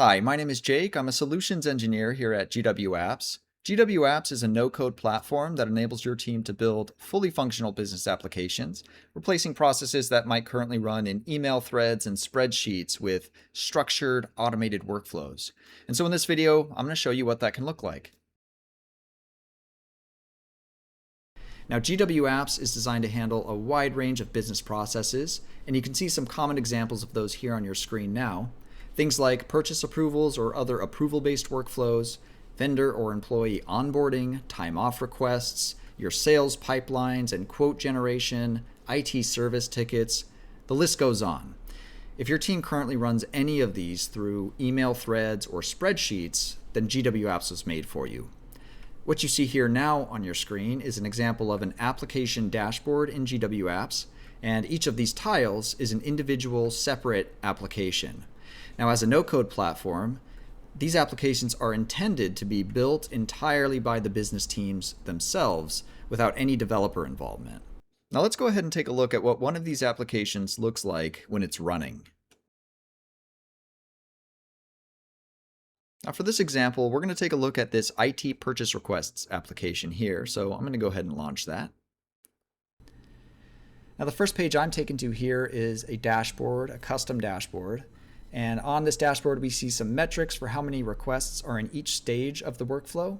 Hi, my name is Jake. I'm a solutions engineer here at GW Apps. GW Apps is a no-code platform that enables your team to build fully functional business applications, replacing processes that might currently run in email threads and spreadsheets with structured, automated workflows. And so in this video, I'm going to show you what that can look like. Now, GW Apps is designed to handle a wide range of business processes, and you can see some common examples of those here on your screen now. Things like purchase approvals or other approval-based workflows, vendor or employee onboarding, time-off requests, your sales pipelines and quote generation, IT service tickets, the list goes on. If your team currently runs any of these through email threads or spreadsheets, then GW Apps was made for you. What you see here now on your screen is an example of an application dashboard in GW Apps, and each of these tiles is an individual separate application. Now, as a no-code platform, these applications are intended to be built entirely by the business teams themselves without any developer involvement. Now let's go ahead and take a look at what one of these applications looks like when it's running. Now for this example, we're going to take a look at this IT purchase requests application here. So I'm going to go ahead and launch that. Now the first page I'm taken to here is a dashboard, a custom dashboard. And on this dashboard, we see some metrics for how many requests are in each stage of the workflow.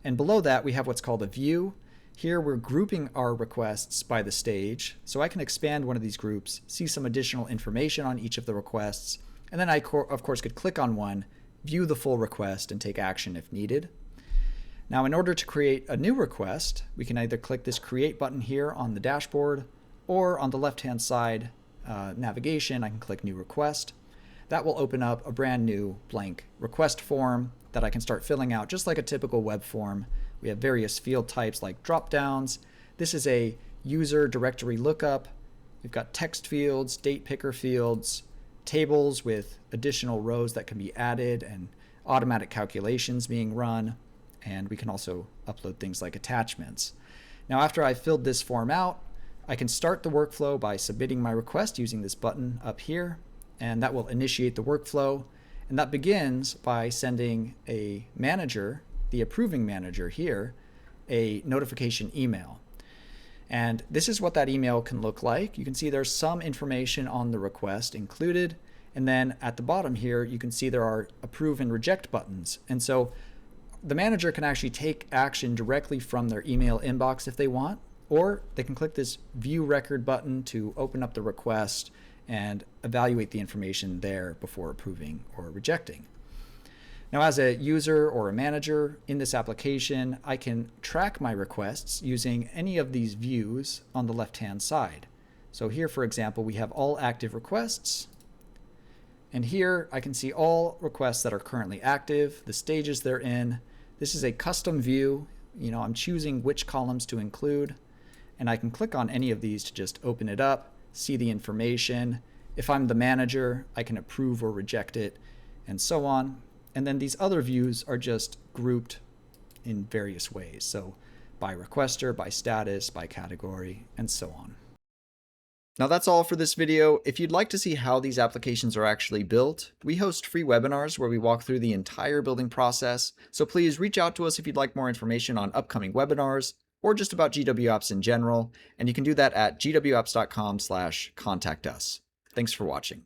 And below that, we have what's called a view. Here, we're grouping our requests by the stage. So I can expand one of these groups, see some additional information on each of the requests, and then I, of course, could click on one, view the full request, and take action if needed. Now, in order to create a new request, we can either click this Create button here on the dashboard, or on the left-hand side navigation, I can click New Request. That will open up a brand new blank request form that I can start filling out just like a typical web form. We have various field types like drop-downs. This is a user directory lookup. We've got text fields, date picker fields, tables with additional rows that can be added and automatic calculations being run. And we can also upload things like attachments. Now, after I've filled this form out, I can start the workflow by submitting my request using this button up here. And that will initiate the workflow. And that begins by sending a manager, the approving manager here, a notification email. And this is what that email can look like. You can see there's some information on the request included. And then at the bottom here, you can see there are approve and reject buttons. And so the manager can actually take action directly from their email inbox if they want, or they can click this view record button to open up the request and evaluate the information there before approving or rejecting. Now, as a user or a manager in this application, I can track my requests using any of these views on the left-hand side. So here, for example, we have all active requests. And here I can see all requests that are currently active, the stages they're in. This is a custom view. I'm choosing which columns to include. And I can click on any of these to just open it up, see the information. If I'm the manager, I can approve or reject it, and so on. And then these other views are just grouped in various ways. So by requester, by status, by category, and so on. Now that's all for this video. If you'd like to see how these applications are actually built, we host free webinars where we walk through the entire building process. So please reach out to us if you'd like more information on upcoming webinars, or just about GW Apps in general, and you can do that at gwapps.com/contact us. Thanks for watching.